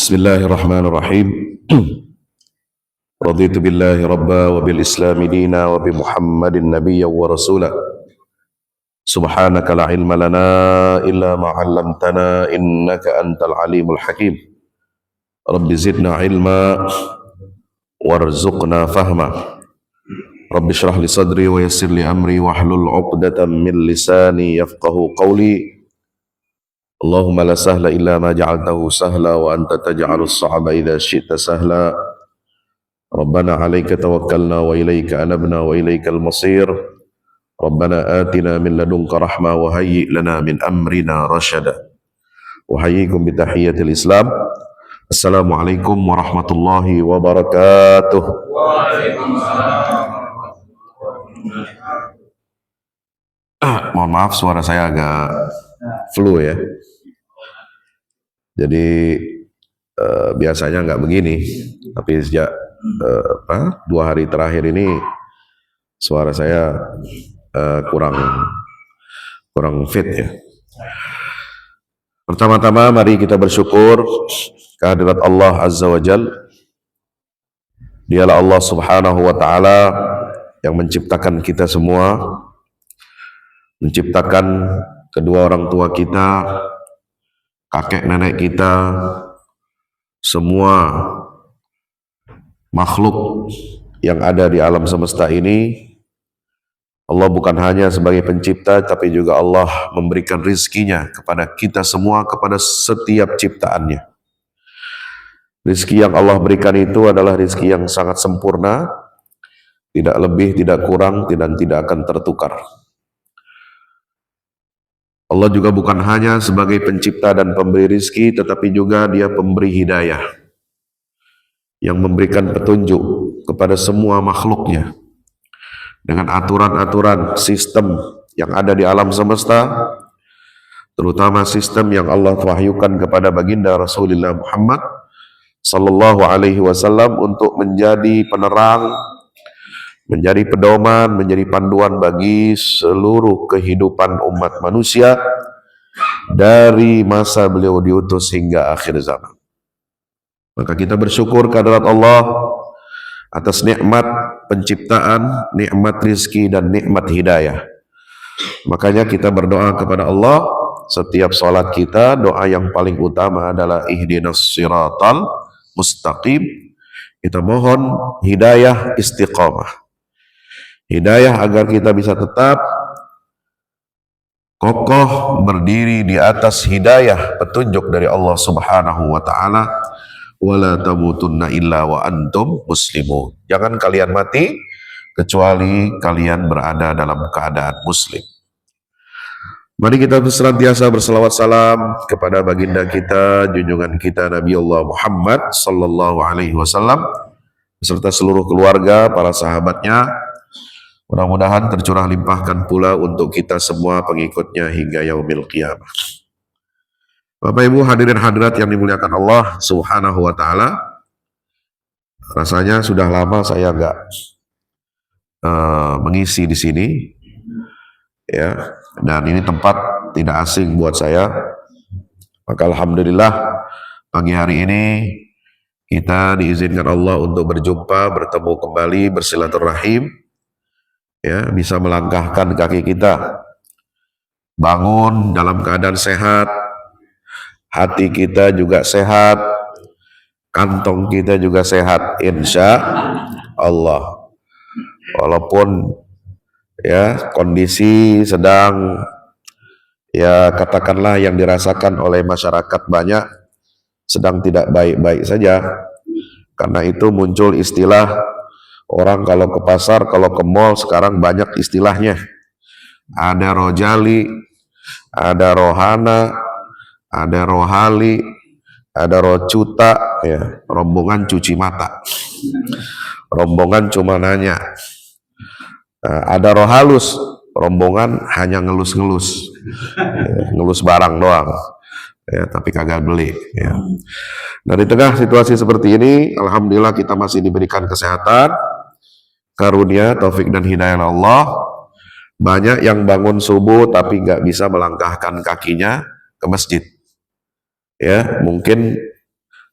Bismillahirrahmanirrahim. Raditu billahi rabba wa bil islami dina wa bi Muhammadin nabiyya wa rasula. Subhanaka la ilma lana illa ma 'allamtana innaka antal alimul hakim. Rabbi zidna ilma warzuqna fahma. Rabbi shrah li sadri wa yassir li amri wahlul 'uqdatam min lisani yafqahu qawli. Allahumma la sahla illa ma ja'altahu sahla wa anta taj'alus sa'ba idza syi'ta sahla. Rabbana 'alaika tawakkalna wa ilaika anabna wa ilaikal masir. Rabbana atina min ladunka rahmah wa hayyi' lana min amrina rasyada. Wa hayyikum bi tahiyyatil Islam. Assalamualaikum warahmatullahi wabarakatuh. Mohon maaf suara saya agak flu ya. Jadi biasanya nggak begini, tapi sejak 2 hari terakhir ini suara saya kurang fit ya. Pertama-tama mari kita bersyukur kehadirat Allah Azza wa Jal. Dialah Allah Subhanahu wa Ta'ala yang menciptakan kita semua, menciptakan kedua orang tua kita, kakek nenek kita, semua makhluk yang ada di alam semesta ini. Allah bukan hanya sebagai pencipta, tapi juga Allah memberikan rizkinya kepada kita semua, kepada setiap ciptaannya. Rizki yang Allah berikan itu adalah rizki yang sangat sempurna, tidak lebih, tidak kurang, dan tidak akan tertukar. Allah juga bukan hanya sebagai pencipta dan pemberi rizki, tetapi juga Dia pemberi hidayah, yang memberikan petunjuk kepada semua makhluknya dengan aturan-aturan sistem yang ada di alam semesta, terutama sistem yang Allah wahyukan kepada baginda Rasulullah Muhammad sallallahu alaihi wasallam untuk menjadi penerang, menjadi pedoman, menjadi panduan bagi seluruh kehidupan umat manusia dari masa beliau diutus hingga akhir zaman. Maka kita bersyukur kehadirat Allah atas nikmat penciptaan, nikmat rizki, dan nikmat hidayah. Makanya kita berdoa kepada Allah setiap sholat kita. Doa yang paling utama adalah ihdinas siratal mustaqim. Kita mohon hidayah istiqamah, hidayah agar kita bisa tetap kokoh berdiri di atas hidayah petunjuk dari Allah Subhanahu wa Ta'ala. Wala tamutunna illa wa antum muslimun. Jangan kalian mati kecuali kalian berada dalam keadaan muslim. Mari kita senantiasa berselawat salam kepada baginda kita, junjungan kita Nabi Allah Muhammad sallallahu alaihi wasallam beserta seluruh keluarga, para sahabatnya. Mudah-mudahan tercurah limpahkan pula untuk kita semua pengikutnya hingga yaumil qiyamah. Bapak Ibu hadirin hadirat yang dimuliakan Allah Subhanahu wa Ta'ala, rasanya sudah lama saya nggak mengisi di sini, ya, dan ini tempat tidak asing buat saya. Maka alhamdulillah pagi hari ini kita diizinkan Allah untuk berjumpa, bertemu kembali, bersilaturahim, ya, bisa melangkahkan kaki kita, bangun dalam keadaan sehat. Hati kita juga sehat, kantong kita juga sehat, insya Allah. Walaupun ya kondisi sedang, ya katakanlah yang dirasakan oleh masyarakat banyak sedang tidak baik-baik saja. Karena itu muncul istilah, orang kalau ke pasar, kalau ke mall sekarang banyak istilahnya. Ada rojali, ada rohana, ada rohali, ada rocuta, ya, rombongan cuci mata, rombongan cuma nanya. Ada rohalus, rombongan hanya ngelus-ngelus, ya, ngelus barang doang, ya, tapi kagak beli, ya. Nah, di tengah situasi seperti ini, alhamdulillah kita masih diberikan kesehatan, karunia, taufik dan hidayah Allah. Banyak yang bangun subuh tapi nggak bisa melangkahkan kakinya ke masjid. Ya, mungkin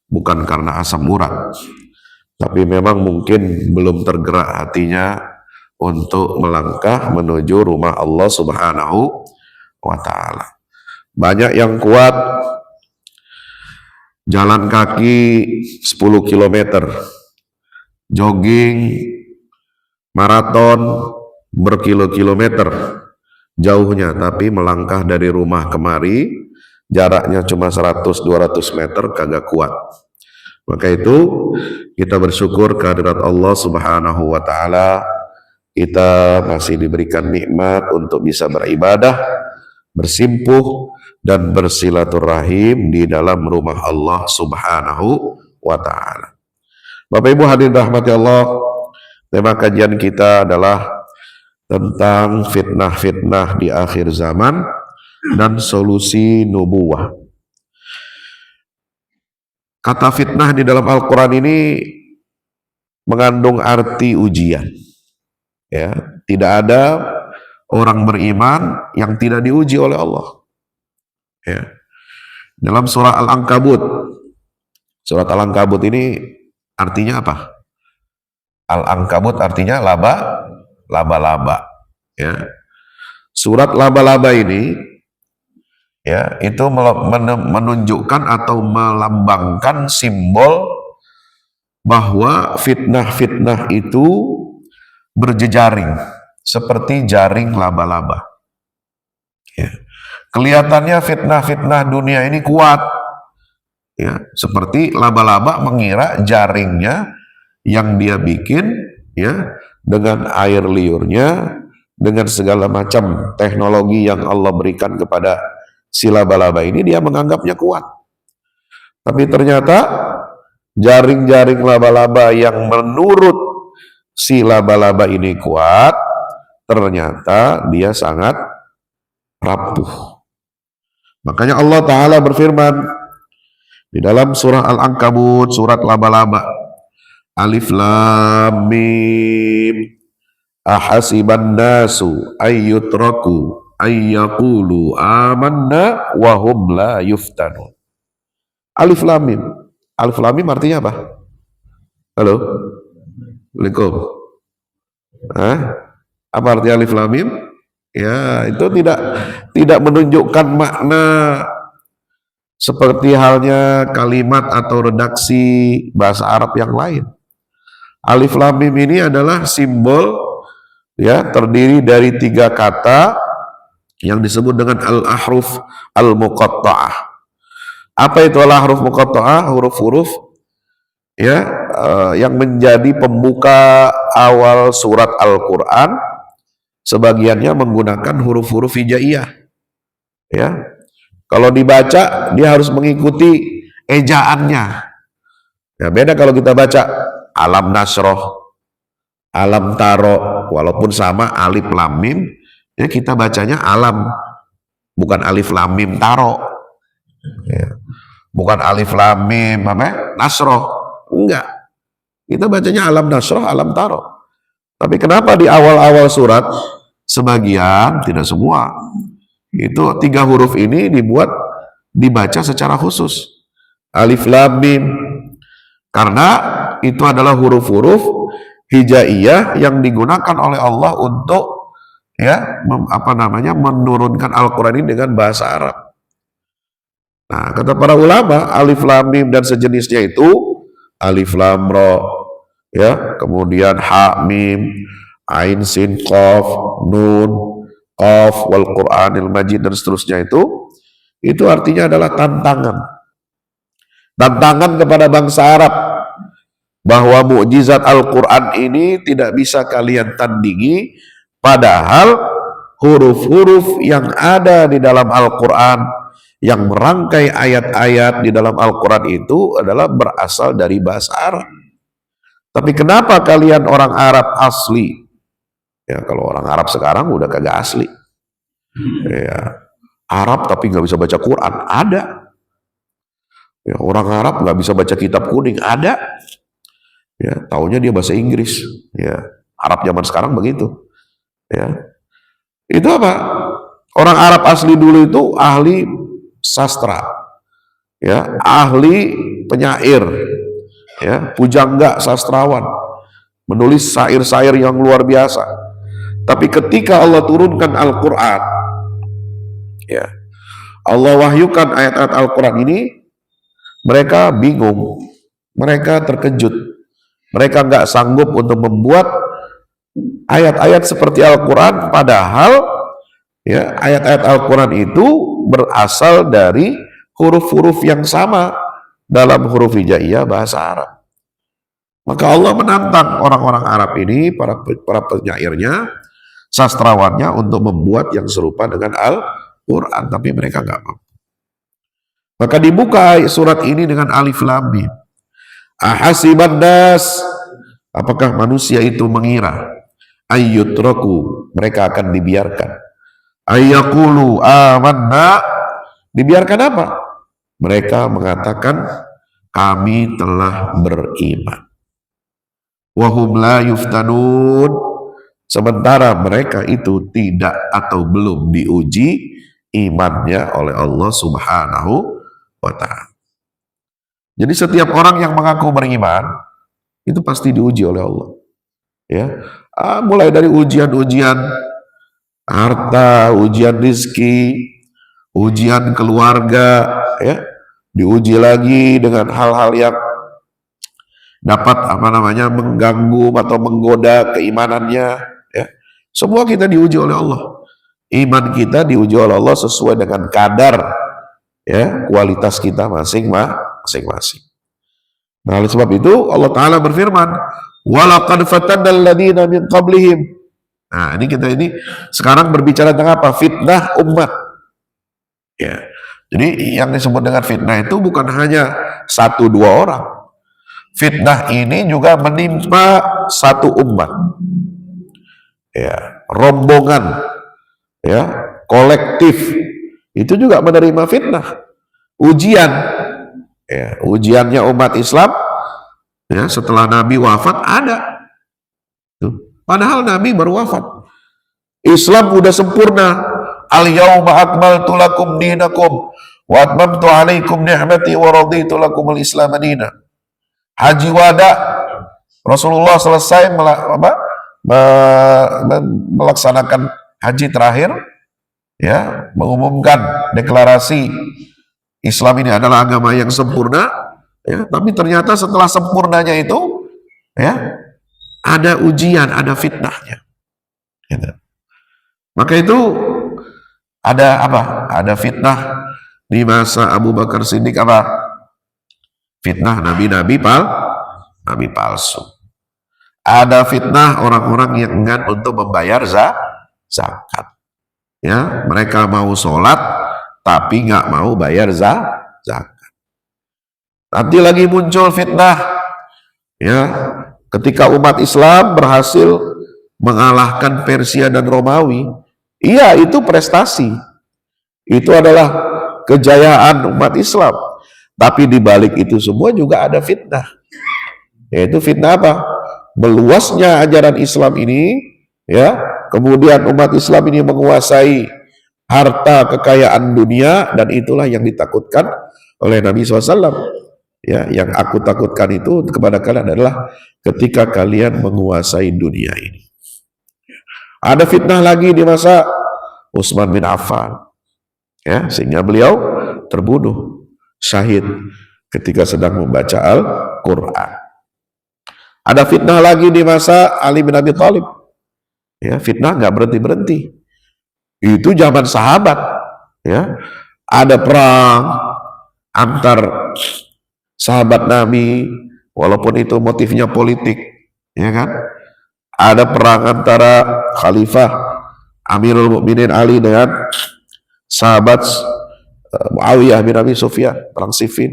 bukan karena asam urat, tapi memang mungkin belum tergerak hatinya untuk melangkah menuju rumah Allah Subhanahu wa Ta'ala. Banyak yang kuat jalan kaki 10 km, jogging, maraton berkilo-kilometer jauhnya, tapi melangkah dari rumah kemari jaraknya cuma 100-200 meter kagak kuat. Maka itu kita bersyukur kehadirat Allah Subhanahu wa Ta'ala, kita masih diberikan nikmat untuk bisa beribadah, bersimpuh dan bersilaturahim di dalam rumah Allah Subhanahu wa Ta'ala. Bapak Ibu hadirin rahmati Allah, tema kajian kita adalah tentang fitnah-fitnah di akhir zaman dan solusi nubuwah. Kata fitnah di dalam Al-Quran ini mengandung arti ujian. Ya, tidak ada orang beriman yang tidak diuji oleh Allah. Ya. Dalam surah Al-Ankabut, surat Al-Ankabut ini artinya apa? Al-Ankabut artinya laba-laba. Ya. Surat laba-laba ini ya itu menunjukkan atau melambangkan simbol bahwa fitnah-fitnah itu berjejaring seperti jaring laba-laba. Ya. Kelihatannya fitnah-fitnah dunia ini kuat, ya, seperti laba-laba mengira jaringnya yang dia bikin, ya, dengan air liurnya, dengan segala macam teknologi yang Allah berikan kepada si laba-laba ini, dia menganggapnya kuat. Tapi ternyata jaring-jaring laba-laba yang menurut si laba-laba ini kuat, ternyata dia sangat rapuh. Makanya Allah Ta'ala berfirman di dalam surah Al-Ankabut, surat laba-laba, Alif Lam Mim, ahasiban nasu ayyutraku ayyaqulu amanna wa hum la yuftanun. Alif Lam Mim. Alif Lam Mim artinya apa? Halo? Assalamualaikum. Apa arti Alif Lam Mim? Ya, itu tidak menunjukkan makna seperti halnya kalimat atau redaksi bahasa Arab yang lain. Alif Lam Mim ini adalah simbol, ya, terdiri dari 3 kata yang disebut dengan al-ahruf al-muqatta'ah. Apa itu al-ahruf muqatta'ah? Huruf-huruf, ya, yang menjadi pembuka awal surat Al-Quran. Sebagiannya menggunakan huruf-huruf hijaiyah. Ya, kalau dibaca dia harus mengikuti ejaannya. Ya, beda kalau kita baca alam nasroh, alam taro, walaupun sama alif lam mim, ya kita bacanya alam, bukan alif lam mim taro. Ya, bukan alif lam mim nasroh, enggak. Kita bacanya alam nasroh, alam taro. Tapi kenapa di awal-awal surat sebagian, tidak semua, itu 3 huruf ini dibaca secara khusus, Alif Lam Mim, karena itu adalah huruf-huruf hijaiyah yang digunakan oleh Allah untuk, ya, menurunkan Al-Quran ini dengan bahasa Arab. Nah, kata para ulama, Alif Lam Mim dan sejenisnya itu Alif Lam Ra, ya, kemudian Ha Mim, Ain Sin Qaf, Nun, Qaf, wal Qur'anil Majid dan seterusnya, itu artinya adalah tantangan. Tantangan kepada bangsa Arab bahwa mukjizat Al-Quran ini tidak bisa kalian tandingi, padahal huruf-huruf yang ada di dalam Al-Quran, yang merangkai ayat-ayat di dalam Al-Quran itu adalah berasal dari bahasa Arab. Tapi kenapa kalian orang Arab asli? Ya, kalau orang Arab sekarang udah kagak asli. Ya, Arab tapi nggak bisa baca Quran, ada. Ya, orang Arab nggak bisa baca kitab kuning, ada. Ya, taunya dia bahasa Inggris. Ya, Arab zaman sekarang begitu. Ya, itu apa? Orang Arab asli dulu itu ahli sastra. ya, ahli penyair, ya, pujangga sastrawan, menulis syair-syair yang luar biasa. Tapi ketika Allah turunkan Al-Quran, ya, Allah wahyukan ayat-ayat Al-Quran ini, mereka bingung, mereka terkejut, mereka nggak sanggup untuk membuat ayat-ayat seperti Al-Quran, padahal ya, ayat-ayat Al-Quran itu berasal dari huruf-huruf yang sama dalam huruf hijaiyah bahasa Arab. Maka Allah menantang orang-orang Arab ini, para penyairnya, sastrawannya, untuk membuat yang serupa dengan Al-Quran, tapi mereka nggak mampu. Maka dibuka surat ini dengan alif lam mim. Ahasiban nas, apakah manusia itu mengira, ayyutraku, mereka akan dibiarkan, ayyaqulu amanna, dibiarkan apa? Mereka mengatakan kami telah beriman. Wahum la yuftanun, sementara mereka itu tidak atau belum diuji imannya oleh Allah Subhanahu wa ta'ala. Jadi setiap orang yang mengaku beriman itu pasti diuji oleh Allah, ya. Mulai dari ujian-ujian harta, ujian rizki, ujian keluarga, ya, diuji lagi dengan hal-hal yang dapat mengganggu atau menggoda keimanannya, ya. Semua kita diuji oleh Allah. Iman kita diuji oleh Allah sesuai dengan kadar, ya, kualitas kita masing-masing. Nah, oleh sebab itu Allah Ta'ala berfirman, walaqad fatannal ladzina min qablihim. Nah, kita sekarang berbicara tentang apa? Fitnah umat. Ya. Jadi yang disebut dengan fitnah itu bukan hanya 1-2 orang. Fitnah ini juga menimpa satu umat. Ya, rombongan, ya, kolektif itu juga menerima fitnah. Ujian, ya, ujiannya umat Islam, ya, setelah Nabi wafat ada. Tuh. Padahal Nabi baru wafat. Islam udah sempurna. Al-yawma akmaltu lakum dinakum wa atmamtu alaikum ni'mati wa raditu lakum al-islam madina. Haji wada, Rasulullah selesai melaksanakan haji terakhir, ya, mengumumkan deklarasi Islam ini adalah agama yang sempurna, ya, tapi ternyata setelah sempurnanya itu, ya, ada ujian, ada fitnahnya, gitu. Maka itu ada apa? Ada fitnah di masa Abu Bakar Siddiq, apa? Fitnah nabi-nabi palsu. Ada fitnah orang-orang yang enggan untuk membayar zakat. Ya, mereka mau sholat tapi nggak mau bayar zakat. Nanti lagi muncul fitnah, ya, ketika umat Islam berhasil mengalahkan Persia dan Romawi. Iya, itu prestasi. Itu adalah kejayaan umat Islam. Tapi di balik itu semua juga ada fitnah. Yaitu fitnah apa? Meluasnya ajaran Islam ini, ya, kemudian umat Islam ini menguasai harta kekayaan dunia, dan itulah yang ditakutkan oleh Nabi SAW. Ya, yang aku takutkan itu kepada kalian adalah ketika kalian menguasai dunia ini. Ada fitnah lagi di masa Utsman bin Affan, ya, sehingga beliau terbunuh syahid ketika sedang membaca Al-Quran. Ada fitnah lagi di masa Ali bin Abi Thalib, ya, fitnah nggak berhenti-berhenti. Itu zaman sahabat, ya, ada perang antar sahabat Nabi, walaupun itu motifnya politik, ya kan? Ada perang antara Khalifah Amirul Mukminin Ali dengan sahabat Muawiyah bin Abi Sufyan, perang Siffin.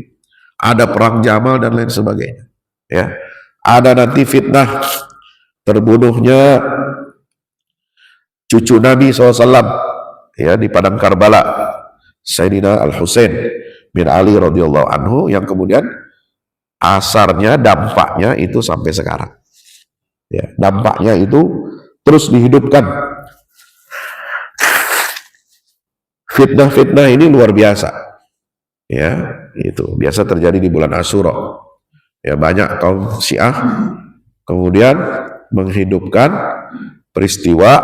Ada perang Jamal dan lain sebagainya. Ya, ada nanti fitnah terbunuhnya cucu Nabi SAW, ya, di padang Karbala, Sayyidina Al Husain bin Ali radhiyallahu anhu, yang kemudian asarnya, dampaknya itu sampai sekarang. Ya, dampaknya itu terus dihidupkan. Fitnah-fitnah ini luar biasa, ya. itu biasa terjadi di bulan Asyura. Ya, banyak kaum Syiah kemudian menghidupkan peristiwa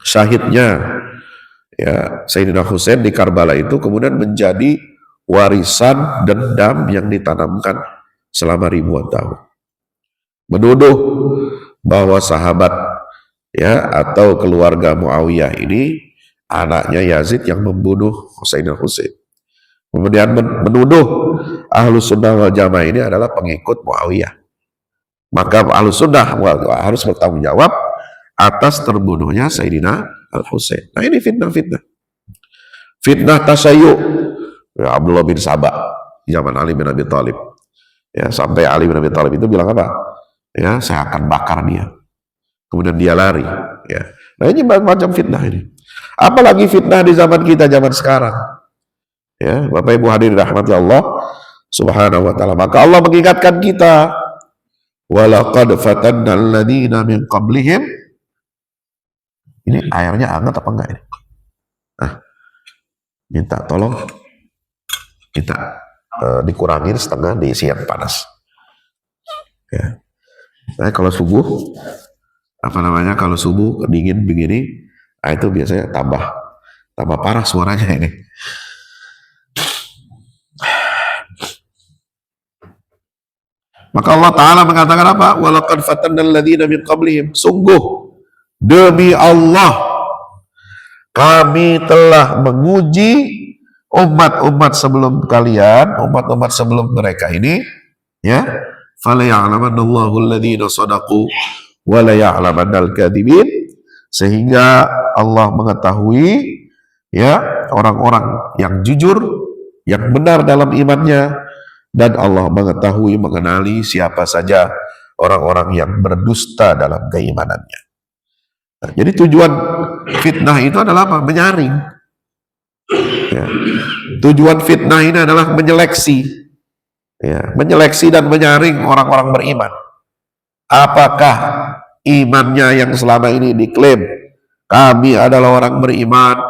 syahidnya ya Sayyidina Husain di Karbala itu kemudian menjadi warisan dendam yang ditanamkan selama ribuan tahun. Menuduh bahwa sahabat ya atau keluarga Muawiyah ini anaknya Yazid yang membunuh Sayyidina Husain. Kemudian menuduh Ahlus Sunnah wal Jamaah ini adalah pengikut Muawiyah. Maka Ahlus Sunnah harus bertanggung jawab atas terbunuhnya Sayyidina Al-Husain. Nah, ini fitnah-fitnah. Fitnah tasyayyu. Ya, Abdullah bin Sabah zaman Ali bin Abi Thalib. Ya, sampai Ali bin Abi Thalib itu bilang apa? Ya, saya akan bakar dia. Kemudian dia lari. Ya. Nah, ini macam fitnah ini. Apalagi fitnah di zaman kita, zaman sekarang. Ya, Bapak Ibu hadirin rahmati Allah Subhanahu wa taala. Maka Allah mengingatkan kita, walaqad fatanna alladziina min qablihim. Ini airnya hangat apa enggak ini? Nah, minta tolong kita dikurangin setengah, diisi yang panas. Ya. Nah, kalau subuh kalau subuh dingin begini, nah itu biasanya tambah parah suaranya ini. Maka Allah Ta'ala mengatakan apa? Walaqad fatanna alladziina min qablihim. Sungguh demi Allah kami telah menguji umat-umat sebelum kalian, umat-umat sebelum mereka ini, ya. Fala ya'lamannallahu alladziina shadaqu wa la ya'lamannal kadzibin. Sehingga Allah mengetahui ya orang-orang yang jujur, yang benar dalam imannya, dan Allah mengetahui, mengenali siapa saja orang-orang yang berdusta dalam keimanannya. Nah, jadi tujuan fitnah itu adalah apa? Menyaring. Ya. Tujuan fitnah ini adalah menyeleksi, ya, menyeleksi dan menyaring orang-orang beriman. Apakah imannya yang selama ini diklaim kami adalah orang beriman,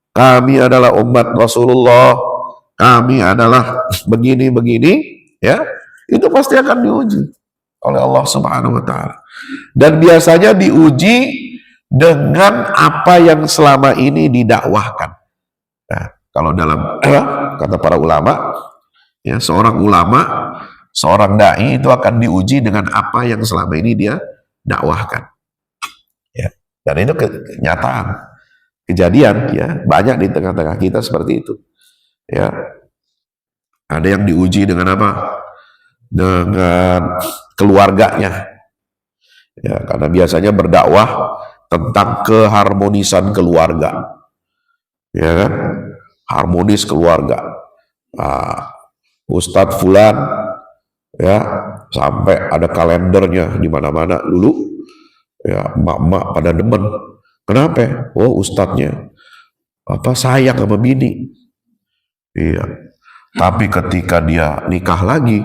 kami adalah umat Rasulullah, kami adalah begini-begini, ya, itu pasti akan diuji oleh Allah Subhanahu wa taala. Dan biasanya diuji dengan apa yang selama ini didakwahkan. Nah, kalau dalam kata para ulama, ya, seorang ulama, seorang dai itu akan diuji dengan apa yang selama ini dia dakwahkan. Ya, dan itu kenyataan, kejadian, ya, banyak di tengah-tengah kita seperti itu. Ya, ada yang diuji dengan apa? Dengan keluarganya. Ya, karena biasanya berdakwah tentang keharmonisan keluarga. Ya kan? Harmonis keluarga. Nah, Ustadz Fulan, ya, sampai ada kalendernya di mana-mana dulu. Ya, emak-emak pada demen. Kenapa? Oh, ustadznya apa sayang sama bini. Iya. Tapi ketika dia nikah lagi,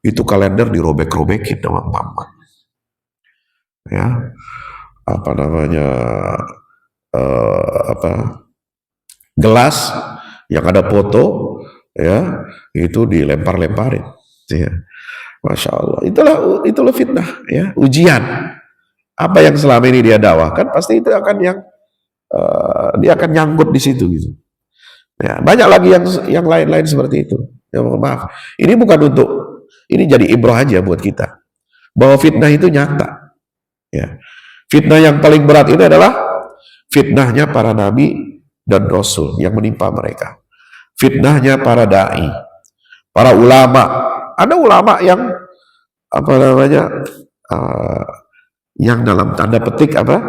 itu kalender dirobek-robekin sama mama. Ya. Apa namanya? Gelas yang ada foto, ya, itu dilempar-lemparin. Ya. Masya Allah. Itulah fitnah, ya, ujian. Apa yang selama ini dia dakwahkan pasti itu akan dia akan nyangkut di situ gitu. Ya, banyak lagi yang lain-lain seperti itu. Ya, mohon maaf. Ini bukan ini jadi ibrah aja buat kita. Bahwa fitnah itu nyata. Ya. Fitnah yang paling berat ini adalah fitnahnya para nabi dan rasul yang menimpa mereka. Fitnahnya para dai, para ulama. Ada ulama yang apa namanya? Yang dalam tanda petik apa?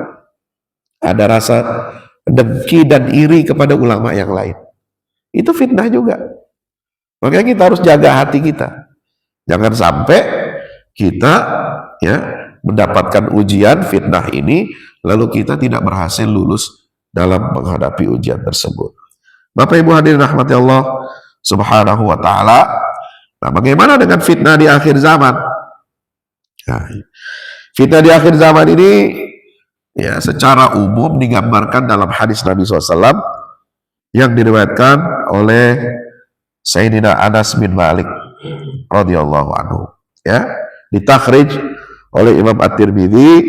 Ada rasa dengki dan iri kepada ulama yang lain. Itu fitnah juga. Makanya kita harus jaga hati kita. Jangan sampai kita, ya, mendapatkan ujian fitnah ini lalu kita tidak berhasil lulus dalam menghadapi ujian tersebut. Bapak Ibu hadirin rahmati Allah Subhanahu wa taala. Nah, bagaimana dengan fitnah di akhir zaman? Nah, fitnah di akhir zaman ini, ya, secara umum digambarkan dalam hadis Nabi SAW yang diriwayatkan oleh Sayyidina Anas bin Malik radhiyallahu anhu, ya, ditakhrij oleh Imam At-Tirmidzi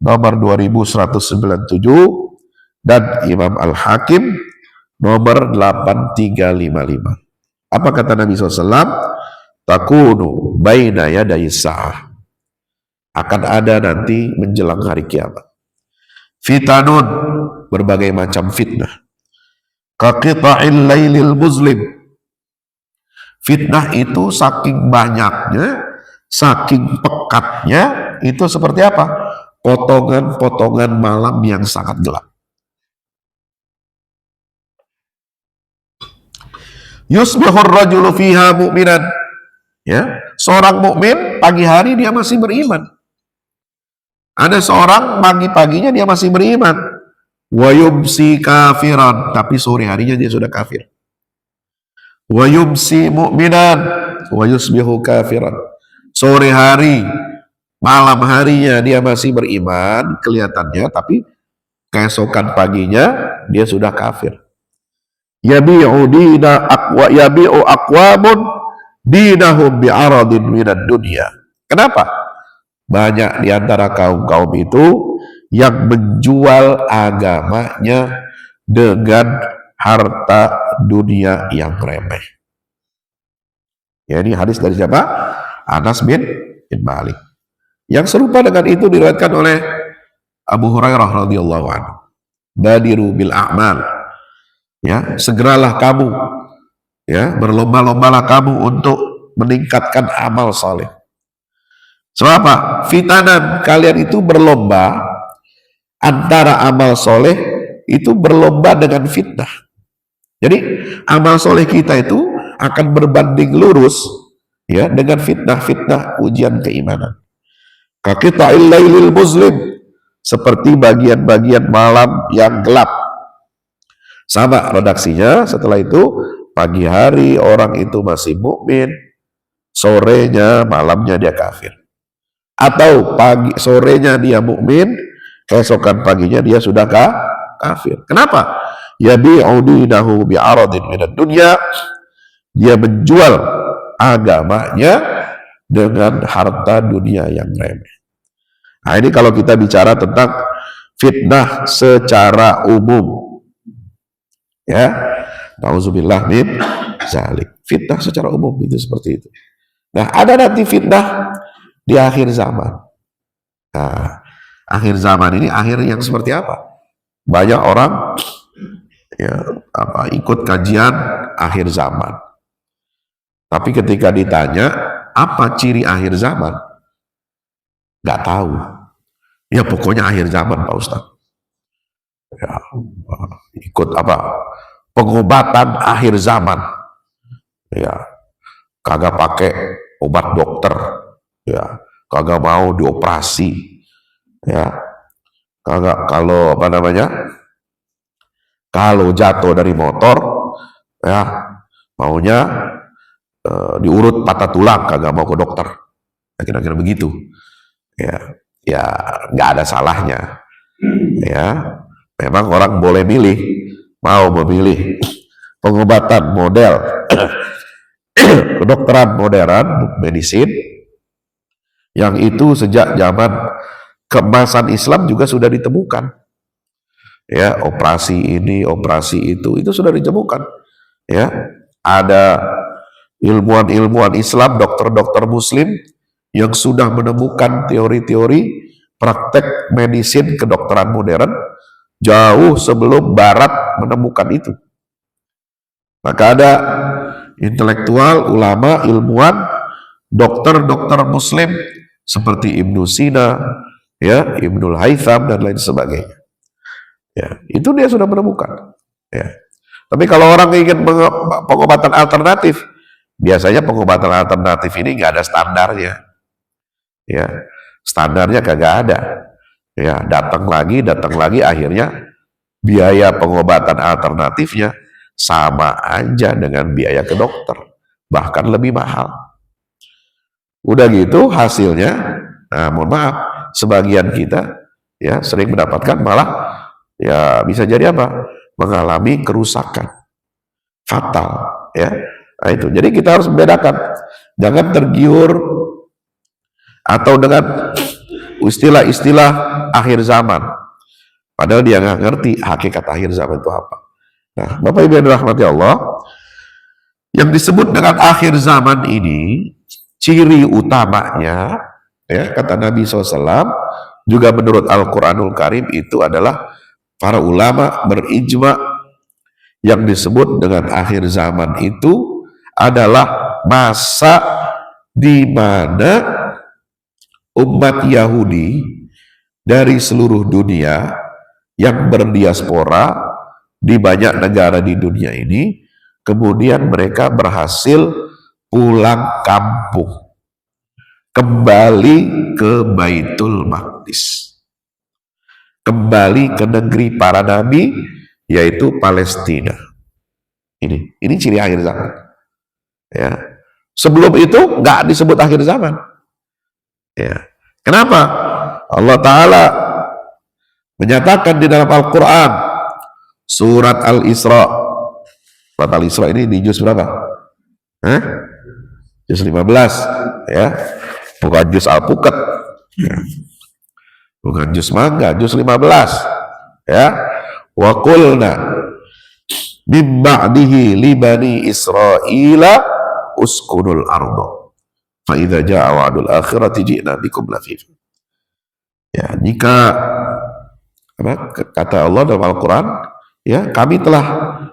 nomor 2197 dan Imam Al-Hakim nomor 8355. Apa kata Nabi SAW? Takunu baina yaday sa'ah, akan ada nanti menjelang hari kiamat fitanun, berbagai macam fitnah, kaqita'il lailil muslim. Fitnah itu saking banyaknya, saking pekatnya, itu seperti apa? Potongan-potongan malam yang sangat gelap. Yusbihur rajulu fiha mu'minan, ya, seorang mukmin pagi hari dia masih beriman. Ada seorang pagi-paginya dia masih beriman. Wa yumsi kafiran, tapi sore harinya dia sudah kafir. Wa yumsi mu'minan wa yusbihu kafiran. Sore hari, malam harinya dia masih beriman kelihatannya, tapi keesokan paginya dia sudah kafir. Yabi'u aqwamun dinahum bi'aradin minad dunya. Kenapa? Banyak di antara kaum-kaum itu yang menjual agamanya dengan harta dunia yang remeh. Ya, ini hadis dari siapa? Anas bin Malik. Yang serupa dengan itu diriwayatkan oleh Abu Hurairah radhiyallahu anhu. Badiru bil a'mal. Ya, segeralah kamu, ya, berlomba-lombalah kamu untuk meningkatkan amal saleh. Sebab apa? Fitanan, kalian itu berlomba antara amal soleh itu berlomba dengan fitnah. Jadi amal soleh kita itu akan berbanding lurus, ya, dengan fitnah-fitnah ujian keimanan. Kaqita'il lailil muslim, seperti bagian-bagian malam yang gelap. Sama redaksinya. Setelah itu pagi hari orang itu masih mukmin, sorenya malamnya dia kafir. Atau sorenya dia mukmin, keesokan paginya dia sudah kafir. Kenapa? Yabi'u dinahu bi'aradin minad dunya, dia menjual agamanya dengan harta dunia yang remeh. Nah, ini kalau kita bicara tentang fitnah secara umum, ya, nauzubillah min zalik. Fitnah secara umum itu seperti itu. Nah, ada nanti fitnah di akhir zaman. Nah, akhir zaman ini akhir yang seperti apa? Banyak orang, ya, ikut kajian akhir zaman. Tapi ketika ditanya apa ciri akhir zaman, nggak tahu. Ya pokoknya akhir zaman, Pak Ustadz. Ya, ikut pengobatan akhir zaman, ya, kagak pakai obat dokter, ya, kagak mau dioperasi, ya, kagak, kalau jatuh dari motor, ya, maunya diurut patah tulang, kagak mau ke dokter, kira-kira begitu, ya, ya nggak ada salahnya, ya. Memang orang boleh milih, mau memilih pengobatan model kedokteran modern, medisin, yang itu sejak zaman keemasan Islam juga sudah ditemukan. Ya, operasi ini, operasi itu sudah ditemukan. Ya, ada ilmuwan-ilmuwan Islam, dokter-dokter Muslim yang sudah menemukan teori-teori praktek medisin kedokteran modern jauh sebelum Barat menemukan itu. Maka ada intelektual, ulama, ilmuwan, dokter-dokter Muslim seperti Ibnu Sina, ya, Ibnul Haytham dan lain sebagainya. Ya, itu dia sudah menemukan. Ya. Tapi kalau orang ingin pengobatan alternatif, biasanya pengobatan alternatif ini nggak ada standarnya. Ya, standarnya kagak ada. Ya, datang lagi, akhirnya biaya pengobatan alternatifnya sama aja dengan biaya ke dokter, bahkan lebih mahal. Udah gitu hasilnya, nah, mohon maaf, sebagian kita, ya, sering mendapatkan malah, ya, bisa jadi mengalami kerusakan fatal, ya, Nah itu, jadi kita harus membedakan, jangan tergiur atau dengan istilah-istilah akhir zaman, padahal dia nggak ngerti hakikat akhir zaman itu apa. Nah, Bapak Ibu yang dirahmati Allah, yang disebut dengan akhir zaman ini, ciri utamanya, ya kata Nabi SAW, juga menurut Al-Quranul Karim, itu adalah para ulama berijma, yang disebut dengan akhir zaman itu adalah masa di mana umat Yahudi dari seluruh dunia yang berdiaspora di banyak negara di dunia ini, kemudian mereka berhasil pulang kampung, kembali ke Baitul Maqdis, kembali ke negeri para nabi, yaitu Palestina. Ini ciri akhir zaman. Ya. Sebelum itu nggak disebut akhir zaman. Ya. Kenapa? Allah Ta'ala menyatakan di dalam Al-Quran, surat Al-Isra. Surat Al-Isra ini di juz berapa? Juz 15. Ya. Bukan juz Al-Pukat. Ya. Bukan juz mangga, juz 15. Ya. Wa qulna min ba'dihi li bani Israila uskunul ardo fa idza jaa wa'dul akhirati ji'na bikum lafifa. Ya, jika kata Allah dalam Al-Quran, ya, kami telah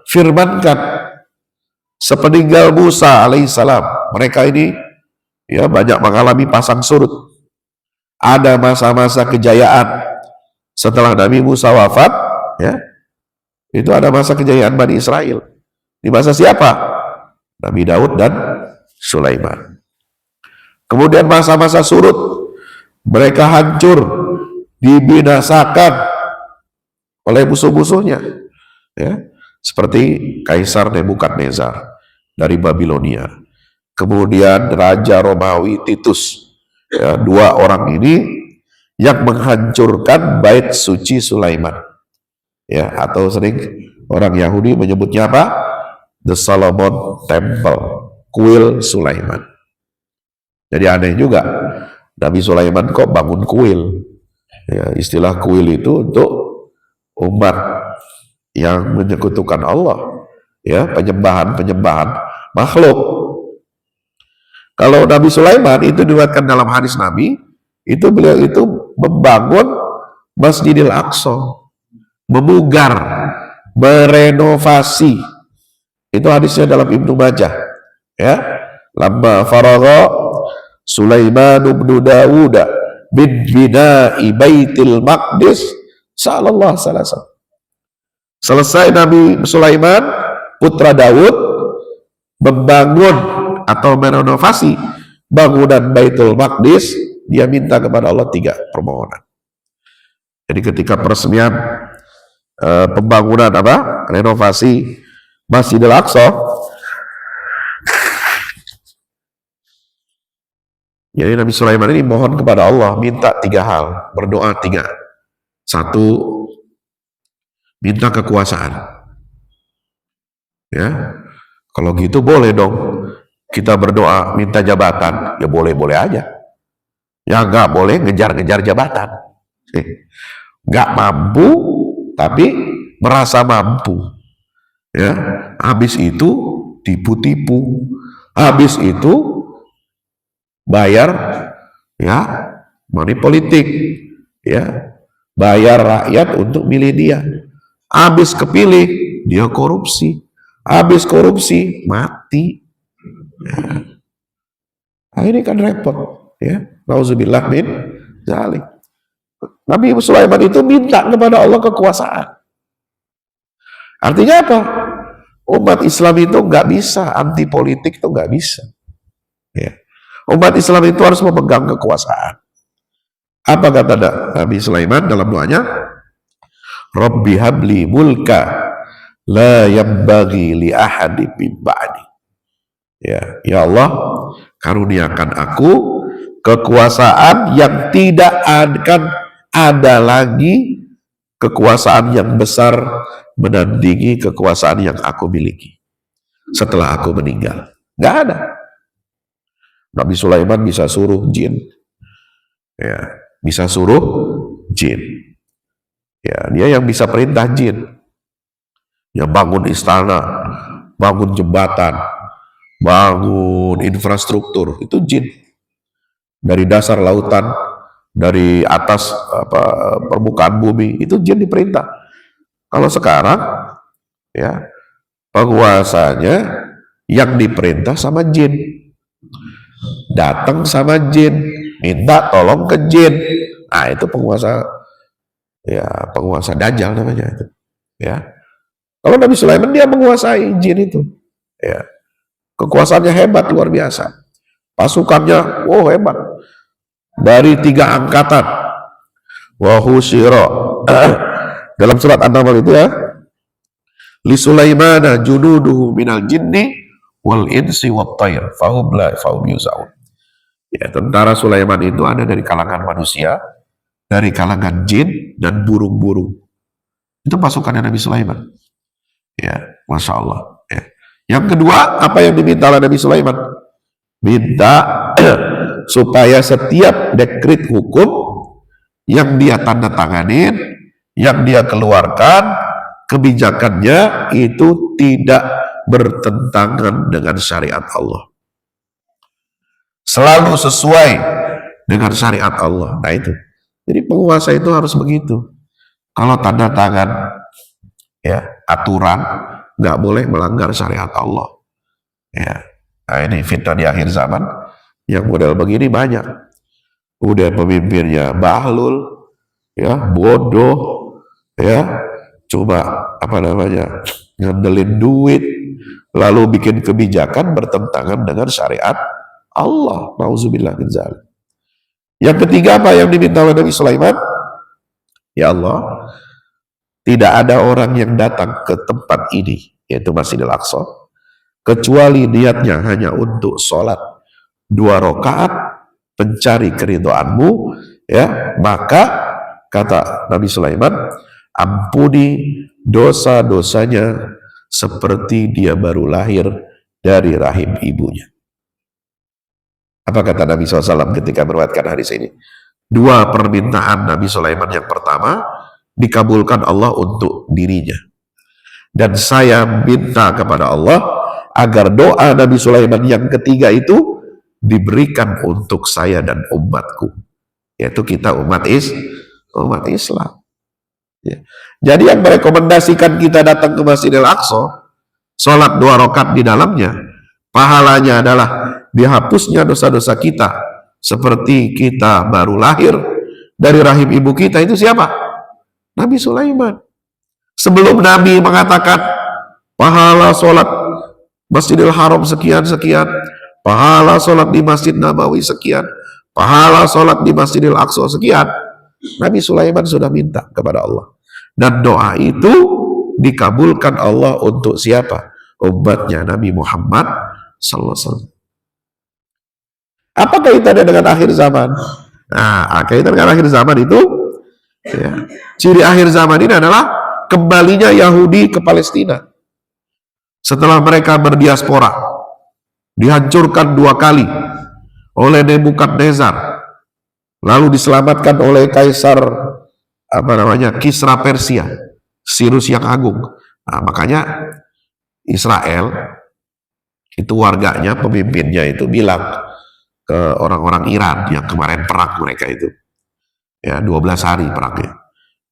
firmankan sepeninggal Musa alaihissalam, mereka ini ya banyak mengalami pasang surut, ada masa-masa kejayaan setelah Nabi Musa wafat, ya, itu ada masa kejayaan Bani Israel. Di masa siapa? Nabi Daud dan Sulaiman. Kemudian masa-masa surut, mereka hancur, dibinasakan oleh musuh-musuhnya, ya, seperti Kaisar Nebukadnezar dari Babilonia. Kemudian Raja Romawi Titus, ya, dua orang ini yang menghancurkan bait suci Sulaiman, ya, atau sering orang Yahudi menyebutnya apa? The Solomon Temple, kuil Sulaiman. Jadi aneh juga, Nabi Sulaiman kok bangun kuil. Ya, istilah kuil itu untuk umat yang menyekutukan Allah, ya, penyembahan makhluk. Kalau Nabi Sulaiman itu diriwayatkan dalam hadis Nabi, itu beliau itu membangun Masjidil Aqsa, memugar, merenovasi. Itu hadisnya dalam Ibnu Majah, ya. Lamma faragha Sulaiman bin Dawud bin bina'i Baitil Maqdis sallallahu alaihi wasallam. Selesai Nabi Sulaiman putra Daud membangun atau merenovasi bangunan Baitul Maqdis, dia minta kepada Allah 3 permohonan. Jadi ketika peresmian pembangunan renovasi Masjidil Aqsa, jadi Nabi Sulaiman ini mohon kepada Allah, minta 3 hal, berdoa 3. 1, minta kekuasaan. Ya, kalau gitu boleh dong kita berdoa minta jabatan, ya boleh-boleh aja. Ya nggak boleh ngejar-ngejar jabatan. Nggak mampu tapi merasa mampu. Ya, habis itu tipu-tipu, habis itu bayar, ya, money politik, ya, bayar rakyat untuk milih dia. Habis kepilih dia korupsi, habis korupsi mati. Ya. Nah, ini kan repot, ya. Nauzubillah min dzalik. Nabi Sulaiman itu minta kepada Allah kekuasaan. Artinya apa? Umat Islam itu nggak bisa anti politik, itu nggak bisa. Ya. Umat Islam itu harus memegang kekuasaan. Apa kata Nabi Sulaiman dalam doanya? Rabbi habli mulka la yambaghi li ahadi min ba'di. Ya Allah, karuniakan aku kekuasaan yang tidak akan ada lagi kekuasaan yang besar menandingi kekuasaan yang aku miliki setelah aku meninggal. Nggak ada. Nabi Sulaiman bisa suruh jin, ya, bisa suruh jin. Ya, dia yang bisa perintah jin. Ya, bangun istana, bangun jembatan, bangun infrastruktur, itu jin. Dari dasar lautan, dari atas permukaan bumi, itu jin diperintah. Kalau sekarang, ya, penguasanya yang diperintah sama jin, datang sama jin, minta tolong ke jin. Nah, itu penguasa, ya, penguasa Dajjal namanya itu. Ya, kalau Nabi Sulaiman dia menguasai jin itu. Ya, kekuasaannya hebat, luar biasa. Pasukannya, oh hebat. Dari 3 angkatan. Wahusyira. Dalam surat An-Naml itu, ya, li Sulaimana junuduhu minal jinni wal insi wat tayr fahum yuzaun. Ya, tentara Sulaiman itu ada dari kalangan manusia, dari kalangan jin dan burung-burung. Itu pasukannya Nabi Sulaiman. Ya, Masya Allah. Ya. Yang kedua, apa yang diminta oleh Nabi Sulaiman? Minta supaya setiap dekret hukum yang dia tanda tanganin, yang dia keluarkan, kebijakannya itu tidak bertentangan dengan syariat Allah. Selalu sesuai dengan syariat Allah. Nah itu. Jadi penguasa itu harus begitu. Kalau tanda tangan, ya, aturan, nggak boleh melanggar syariat Allah. Ya. Nah ini fitnah di akhir zaman. Yang model begini banyak. Udah pemimpinnya bahlul, ya, bodoh, ya, coba ngandelin duit, lalu bikin kebijakan bertentangan dengan syariat Allah. Nauzubillah min dzalik. Yang ketiga, apa yang diminta oleh Nabi Sulaiman? Ya Allah, tidak ada orang yang datang ke tempat ini, yaitu Masjidil Aqsa, kecuali niatnya hanya untuk sholat 2 rakaat, mencari keridhaanmu, ya, maka kata Nabi Sulaiman, ampuni dosa-dosanya seperti dia baru lahir dari rahim ibunya. Apa kata Nabi SAW ketika meriwayatkan hadis ini? 2 permintaan Nabi Sulaiman. Yang pertama, dikabulkan Allah untuk dirinya. Dan saya minta kepada Allah agar doa Nabi Sulaiman yang ketiga itu diberikan untuk saya dan umatku, yaitu kita umat Islam. Ya. Jadi yang merekomendasikan kita datang ke Masjidil Aqsa, sholat 2 rakaat di dalamnya, pahalanya adalah dihapusnya dosa-dosa kita seperti kita baru lahir dari rahim ibu kita. Itu siapa? Nabi Sulaiman. Sebelum Nabi mengatakan pahala sholat Masjidil Haram sekian-sekian, pahala sholat di Masjid Nabawi sekian, pahala sholat di Masjidil Aqsa sekian, Nabi Sulaiman sudah minta kepada Allah. Dan doa itu dikabulkan Allah untuk siapa? Umatnya Nabi Muhammad sallallahu alaihi wasallam. Apa kaitannya dengan akhir zaman? Nah, kaitan dengan akhir zaman itu, ya, ciri akhir zaman ini adalah kembalinya Yahudi ke Palestina. Setelah mereka berdiaspora, dihancurkan 2 kali oleh Nebukadnezar, lalu diselamatkan oleh Kaisar Kisra Persia, Sirus yang Agung. Nah, makanya Israel itu warganya, pemimpinnya itu bilang ke orang-orang Iran yang kemarin perang mereka itu, ya, 12 hari perangnya,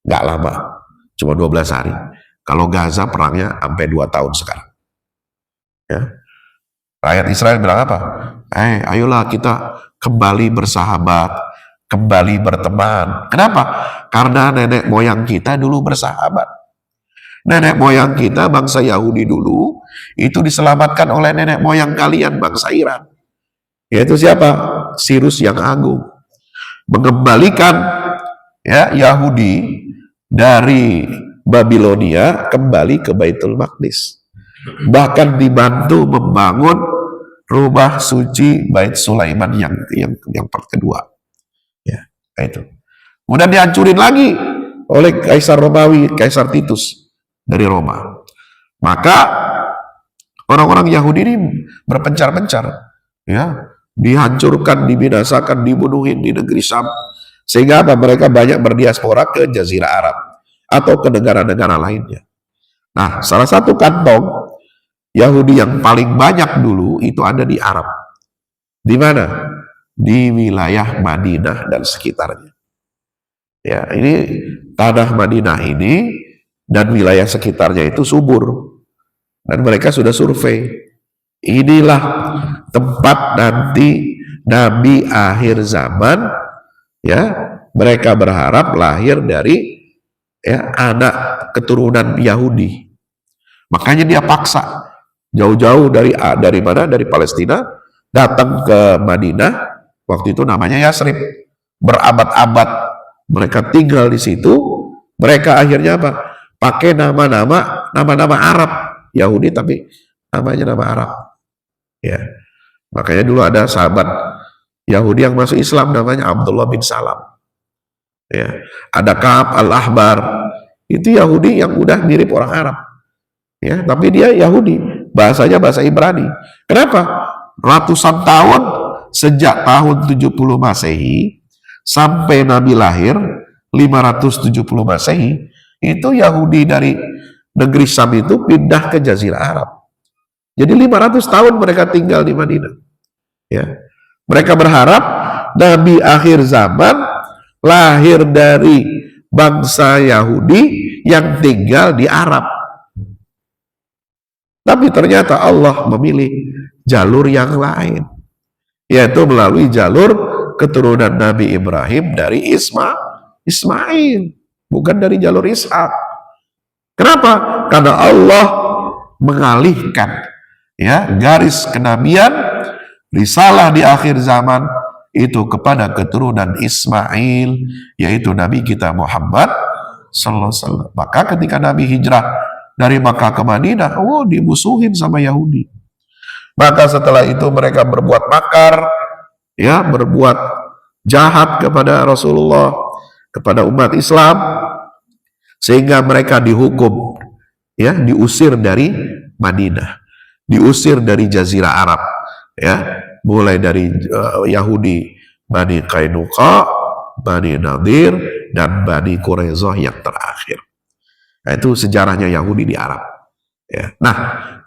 nggak lama, cuma 12 hari. Kalau Gaza perangnya sampai 2 tahun sekarang. Ya. Rakyat Israel bilang apa? Ayolah kita kembali bersahabat, kembali berteman. Kenapa? Karena nenek moyang kita dulu bersahabat. Nenek moyang kita, bangsa Yahudi dulu, itu diselamatkan oleh nenek moyang kalian, bangsa Iran. Yaitu siapa? Sirus yang Agung. Mengembalikan, ya, Yahudi dari Babilonia kembali ke Baitul Maqdis. Bahkan dibantu membangun rumah suci Bait Sulaiman yang kedua. Ya, itu. Kemudian dihancurin lagi oleh Kaisar Romawi, Kaisar Titus dari Roma. Maka Orang-orang Yahudi ini berpencar-pencar, ya, dihancurkan, dibinasakan, dibunuhin di negeri Syam. Sehingga apa? Mereka banyak berdiaspora ke Jazirah Arab atau ke negara-negara lainnya. Nah, salah satu kantong Yahudi yang paling banyak dulu itu ada di Arab. Di mana? Di wilayah Madinah dan sekitarnya. Ya, ini tanah Madinah ini dan wilayah sekitarnya itu subur. Dan mereka sudah survei. Inilah tempat nanti Nabi akhir zaman, ya, mereka berharap lahir dari, ya, anak keturunan Yahudi. Makanya dia paksa jauh-jauh dari mana? Dari Palestina datang ke Madinah. Waktu itu namanya Yasrib. Berabad-abad mereka tinggal di situ. Mereka akhirnya apa? Pakai nama-nama Arab. Yahudi tapi namanya nama Arab. Ya. Makanya dulu ada sahabat Yahudi yang masuk Islam namanya Abdullah bin Salam. Ya. Ada Ka'ab al-Ahbar. Itu Yahudi yang udah mirip orang Arab. Ya, tapi dia Yahudi, bahasanya bahasa Ibrani. Kenapa? Ratusan tahun sejak tahun 70 Masehi sampai Nabi lahir 570 Masehi, itu Yahudi dari negeri Syam itu pindah ke Jazirah Arab. Jadi 500 tahun mereka tinggal di Madinah. Ya. Mereka berharap Nabi akhir zaman lahir dari bangsa Yahudi yang tinggal di Arab. Tapi ternyata Allah memilih jalur yang lain, yaitu melalui jalur keturunan Nabi Ibrahim dari Ismail, bukan dari jalur Ishak. Kenapa? Karena Allah mengalihkan, ya, garis kenabian, risalah di akhir zaman itu kepada keturunan Ismail, yaitu Nabi kita Muhammad sallallahu alaihi wasallam. Maka ketika Nabi hijrah dari Makkah ke Madinah, dimusuhin sama Yahudi. Maka setelah itu mereka berbuat makar, ya, berbuat jahat kepada Rasulullah, kepada umat Islam, sehingga mereka dihukum, ya, diusir dari Madinah, diusir dari Jazirah Arab, ya, mulai dari Yahudi Bani Qainuqa, Bani Nadir, dan Bani Quraisyah yang terakhir. Nah, itu sejarahnya Yahudi di Arab. Ya. Nah,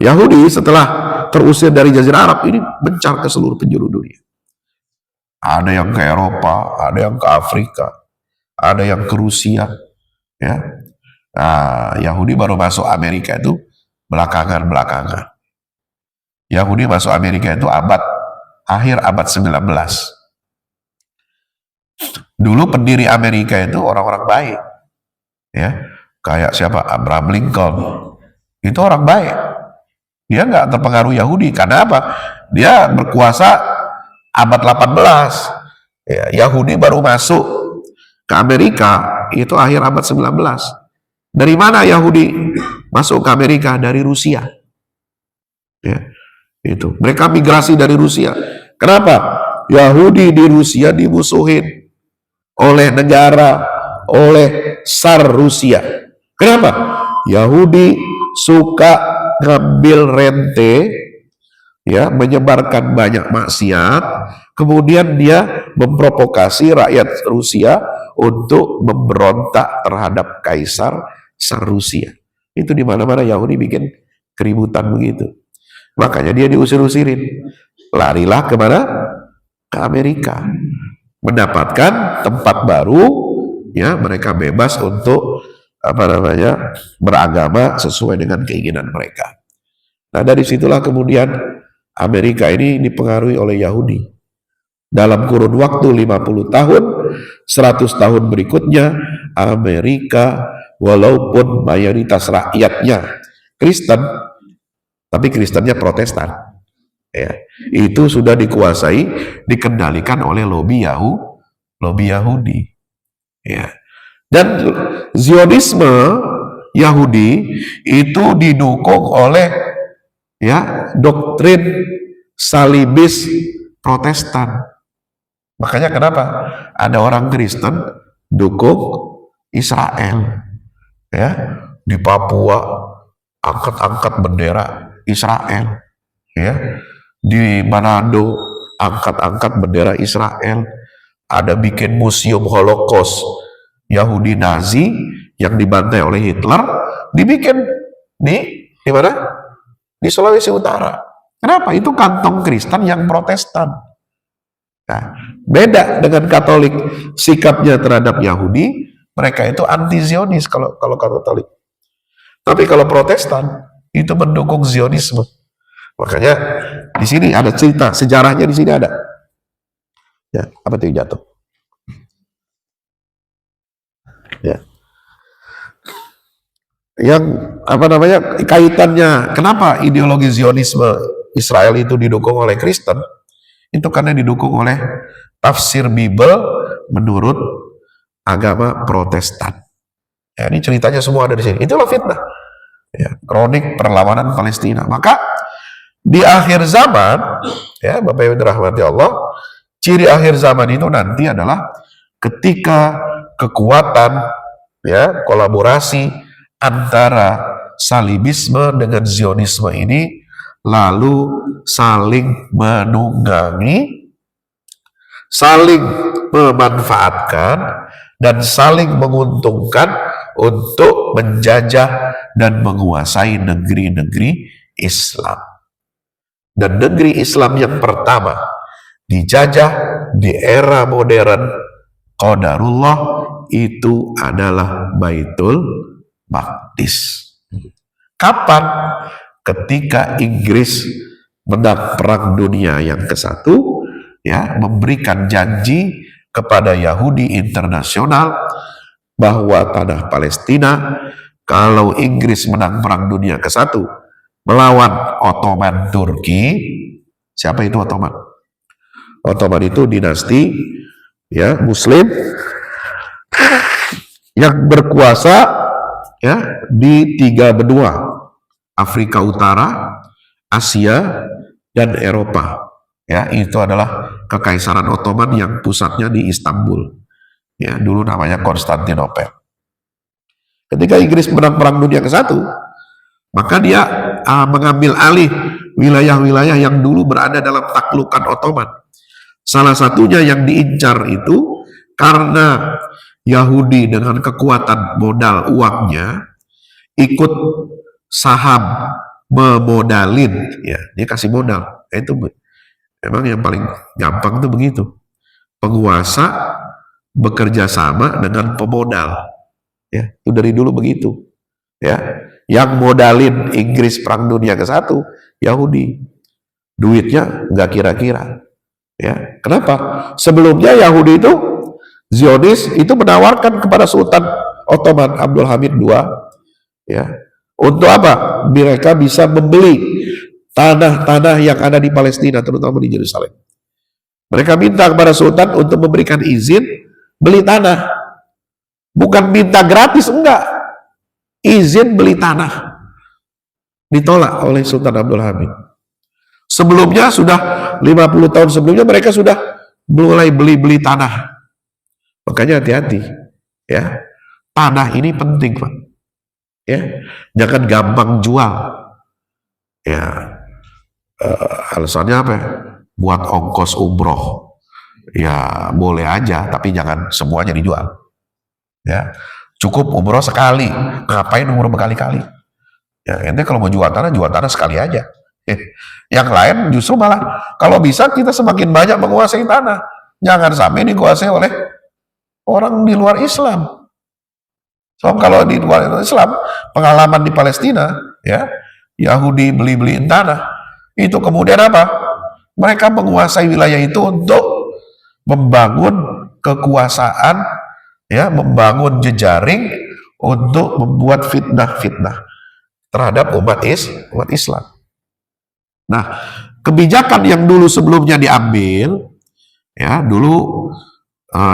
Yahudi setelah terusir dari Jazirah Arab ini mencar ke seluruh penjuru dunia. Ada yang ke Eropa, ada yang ke Afrika, ada yang ke Rusia. Ya. Nah, Yahudi baru masuk Amerika itu belakangan. Yahudi masuk Amerika itu akhir abad 19. Dulu pendiri Amerika itu orang-orang baik. Ya. Kayak siapa? Abraham Lincoln. Itu orang baik. Dia nggak terpengaruh Yahudi. Karena apa? Dia berkuasa abad 18. Ya, Yahudi baru masuk ke Amerika itu akhir abad 19. Dari mana Yahudi masuk ke Amerika? Dari Rusia. Ya, itu. Mereka migrasi dari Rusia. Kenapa? Yahudi di Rusia dimusuhin oleh negara, oleh Tsar Rusia. Kenapa? Yahudi suka ngambil rente, ya, menyebarkan banyak maksiat, kemudian dia memprovokasi rakyat Rusia untuk memberontak terhadap Kaisar Tsar Rusia. Itu di mana-mana Yahudi bikin keributan begitu. Makanya dia diusir-usirin. Larilah kemana? Ke Amerika. Mendapatkan tempat baru, ya, mereka bebas untuk beragama sesuai dengan keinginan mereka. Nah, dari situlah kemudian Amerika ini dipengaruhi oleh Yahudi. Dalam kurun waktu 50 tahun, 100 tahun berikutnya, Amerika walaupun mayoritas rakyatnya Kristen, tapi Kristennya Protestan, ya, itu sudah dikuasai, dikendalikan oleh lobby Yahudi. Ya. Dan Zionisme Yahudi itu didukung oleh, ya, doktrin salibis Protestan. Makanya kenapa ada orang Kristen dukung Israel, ya, di Papua angkat-angkat bendera Israel, ya. Di Manado angkat-angkat bendera Israel, ada bikin museum Holocaust Yahudi Nazi yang dibantai oleh Hitler, dibikin di mana? Di Sulawesi Utara. Kenapa? Itu kantong Kristen yang Protestan. Nah, beda dengan Katolik, sikapnya terhadap Yahudi, mereka itu anti Zionis kalau Katolik. Tapi kalau Protestan itu mendukung Zionisme. Makanya di sini ada cerita sejarahnya, di sini ada. Ya, apa itu jatuh? Ya. Yang apa namanya kaitannya, kenapa ideologi Zionisme Israel itu didukung oleh Kristen? Itu karena didukung oleh tafsir Bible menurut agama Protestan. Ya, ini ceritanya semua ada di sini. Itulah fitnah. Ya, kronik perlawanan Palestina. Maka di akhir zaman, ya Bapak Ibu dirahmati Allah, ciri akhir zaman itu nanti adalah ketika kekuatan, ya, kolaborasi antara salibisme dengan Zionisme ini lalu saling menunggangi, saling memanfaatkan, dan saling menguntungkan untuk menjajah dan menguasai negeri-negeri Islam. Dan negeri Islam yang pertama dijajah di era modern qadarullah itu adalah Baitul Maqdis. Kapan? Ketika Inggris menang Perang Dunia yang ke-1, ya, memberikan janji kepada Yahudi internasional bahwa tanah Palestina, kalau Inggris menang Perang Dunia ke-1 melawan Ottoman Turki. Siapa itu Ottoman? Ottoman itu dinasti, ya, Muslim yang berkuasa, ya, di 3 benua, Afrika Utara, Asia, dan Eropa. Ya, itu adalah Kekaisaran Ottoman yang pusatnya di Istanbul. Ya, dulu namanya Konstantinopel. Ketika Inggris menang Perang Dunia ke-1, maka dia mengambil alih wilayah-wilayah yang dulu berada dalam taklukan Ottoman. Salah satunya yang diincar itu karena Yahudi dengan kekuatan modal uangnya ikut saham memodalin, ya, dia kasih modal. Itu memang yang paling gampang itu begitu. Penguasa bekerja sama dengan pemodal. Ya, itu dari dulu begitu. Ya, yang modalin Inggris Perang Dunia ke-1 Yahudi. Duitnya nggak kira-kira. Ya, kenapa? Sebelumnya Yahudi itu, Zionis itu menawarkan kepada Sultan Ottoman Abdul Hamid II, ya, untuk apa? Mereka bisa membeli tanah-tanah yang ada di Palestina, terutama di Yerusalem. Mereka minta kepada Sultan untuk memberikan izin beli tanah. Bukan minta gratis, enggak. Izin beli tanah. Ditolak oleh Sultan Abdul Hamid. Sebelumnya sudah 50 tahun sebelumnya mereka sudah mulai beli-beli tanah. Makanya hati-hati, ya. Tanah ini penting, Pak. Ya, jangan gampang jual. Ya, alasannya apa? Buat ongkos umroh. Ya, boleh aja, tapi jangan semuanya dijual. Ya, cukup umroh sekali. Ngapain umroh berkali-kali? Ya, ente kalau mau jual tanah sekali aja. Yang lain justru malah kalau bisa kita semakin banyak menguasai tanah. Jangan sampai dikuasai oleh orang di luar Islam. So, kalau di luar Islam, pengalaman di Palestina, ya, Yahudi beli-beliin tanah, itu kemudian apa? Mereka menguasai wilayah itu untuk membangun kekuasaan, ya, membangun jejaring untuk membuat fitnah-fitnah terhadap umat Islam. Nah, kebijakan yang dulu sebelumnya diambil, ya, dulu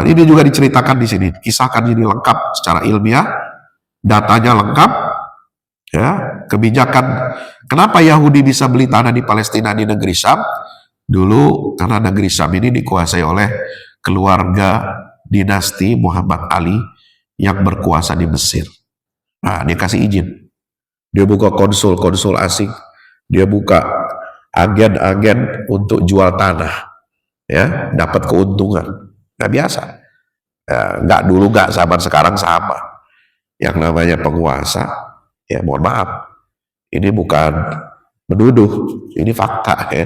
ini juga diceritakan di sini, kisahkan ini lengkap secara ilmiah, datanya lengkap, ya, kebijakan kenapa Yahudi bisa beli tanah di Palestina di negeri Syam. Dulu karena negeri Syam ini dikuasai oleh keluarga dinasti Muhammad Ali yang berkuasa di Mesir. Nah, dia kasih izin. Dia buka konsul asing dia buka agen-agen untuk jual tanah, ya, dapat keuntungan. Nah biasa, ya, nggak dulu nggak zaman sekarang sama. Yang namanya penguasa, ya mohon maaf, ini bukan menuduh, ini fakta ya.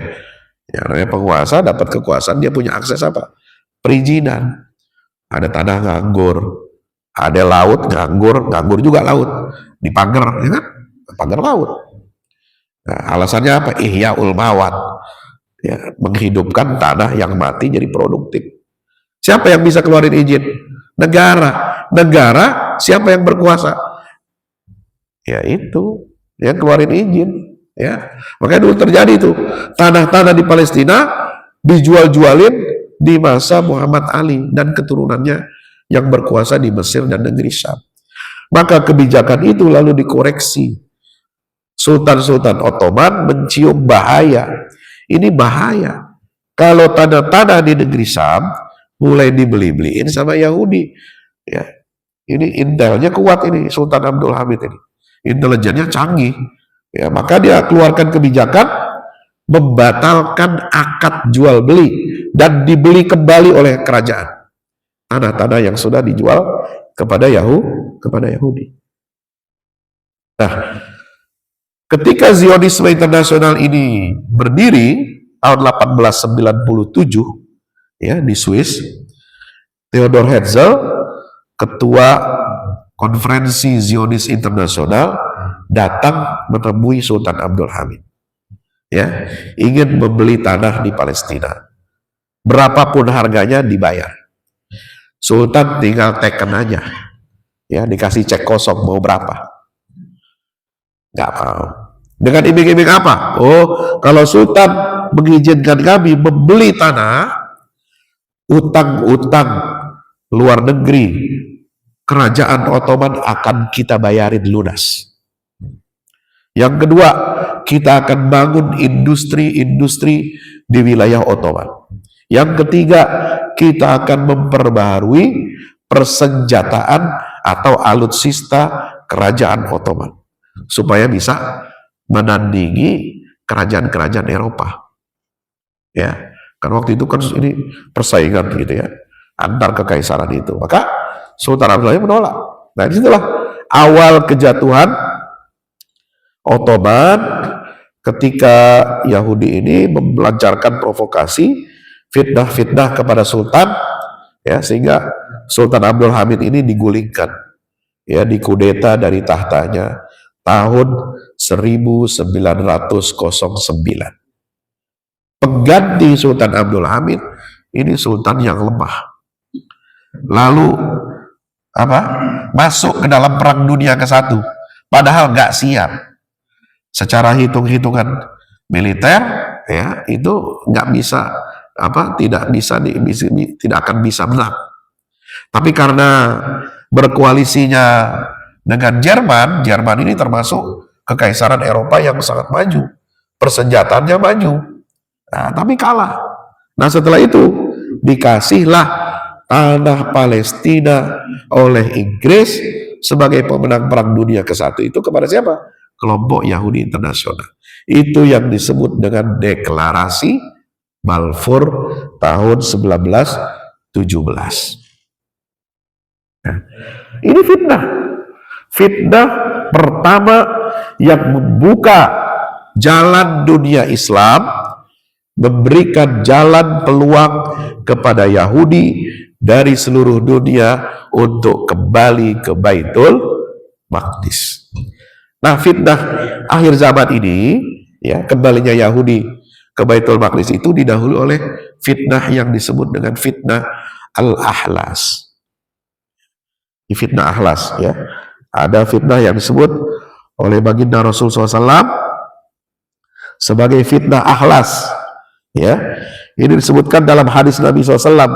Yang namanya penguasa dapat kekuasaan, dia punya akses apa? Perizinan. Ada tanah nganggur, ada laut nganggur, nganggur juga laut, dipagar, ya kan? Pagar laut. Nah, alasannya apa? Ihyaul mawat, ya, menghidupkan tanah yang mati jadi produktif. Siapa yang bisa keluarin izin? Negara. Negara siapa yang berkuasa? Ya itu yang keluarin izin. Ya, makanya dulu terjadi itu tanah-tanah di Palestina dijual-jualin di masa Muhammad Ali dan keturunannya yang berkuasa di Mesir dan negeri Syam. Maka kebijakan itu lalu dikoreksi. Sultan-sultan Ottoman mencium bahaya. Ini bahaya. Kalau tanah-tanah di negeri Syam mulai dibeli-beliin sama Yahudi, ya, ini intelnya kuat ini Sultan Abdul Hamid ini, intelijennya canggih, ya, maka dia keluarkan kebijakan membatalkan akad jual beli dan dibeli kembali oleh kerajaan tanah-tanah yang sudah dijual kepada Yahudi. Nah, ketika Zionisme internasional ini berdiri tahun 1897, ya, di Swiss, Theodor Herzl, ketua konferensi Zionis internasional, datang menemui Sultan Abdul Hamid, ya, ingin membeli tanah di Palestina, berapapun harganya dibayar. Sultan tinggal teken aja, ya, dikasih cek kosong mau berapa, nggak mau. Dengan iming-iming apa? Oh, kalau Sultan mengizinkan kami membeli tanah, utang-utang luar negeri kerajaan Ottoman akan kita bayarin lunas. Yang kedua, kita akan bangun industri-industri di wilayah Ottoman. Yang ketiga, kita akan memperbaharui persenjataan atau alutsista kerajaan Ottoman supaya bisa menandingi kerajaan-kerajaan Eropa. Ya, kan waktu itu kan ini persaingan gitu ya antar kekaisaran itu. Maka Sultan Abdul Hamid menolak. Nah, disitulah awal kejatuhan Ottoman ketika Yahudi ini melancarkan provokasi, fitnah-fitnah kepada Sultan, ya, sehingga Sultan Abdul Hamid ini digulingkan, ya, dikudeta dari tahtanya tahun 1909. Pengganti Sultan Abdul Hamid ini sultan yang lemah. Lalu apa? Masuk ke dalam Perang Dunia ke-1, padahal nggak siap. Secara hitung-hitungan militer, ya, itu nggak bisa tidak akan bisa menang. Tapi karena berkoalisinya dengan Jerman ini termasuk kekaisaran Eropa yang sangat maju, persenjataannya maju. Nah, tapi kalah. Nah, setelah itu dikasihlah tanah Palestina oleh Inggris sebagai pemenang Perang Dunia ke-1 itu kepada siapa? Kelompok Yahudi Internasional. Itu yang disebut dengan Deklarasi Balfour tahun 1917. Nah, ini fitnah pertama yang membuka jalan dunia Islam, memberikan jalan peluang kepada Yahudi dari seluruh dunia untuk kembali ke Baitul Maqdis. Nah, fitnah akhir zaman ini, ya, kembalinya Yahudi ke Baitul Maqdis itu didahului oleh fitnah yang disebut dengan fitnah al-ahlas. Ini fitnah ahlas, ya. Ada fitnah yang disebut oleh baginda Rasul SAW sebagai fitnah ahlas, ya. Ini disebutkan dalam hadis Nabi SAW.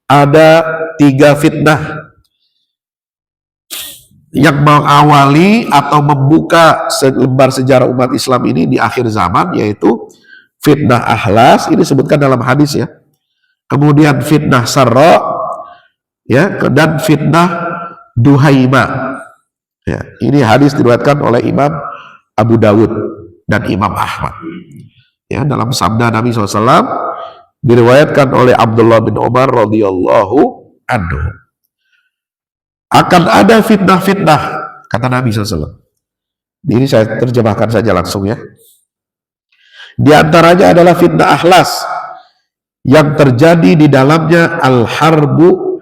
Ada 3 fitnah yang mengawali atau membuka lembar sejarah umat Islam ini di akhir zaman, yaitu fitnah ahlas, ini disebutkan dalam hadis, ya. Kemudian fitnah sarra, ya, dan fitnah duhaima. Ya, ini hadis diriwayatkan oleh Imam Abu Dawud. dan Imam Ahmad. Ya, dalam sabda Nabi SAW diriwayatkan oleh Abdullah bin Umar radhiyallahu anhu, akan ada fitnah-fitnah, kata Nabi SAW. Ini saya terjemahkan saja langsung ya. Di antaranya adalah fitnah akhlas yang terjadi di dalamnya al-harbu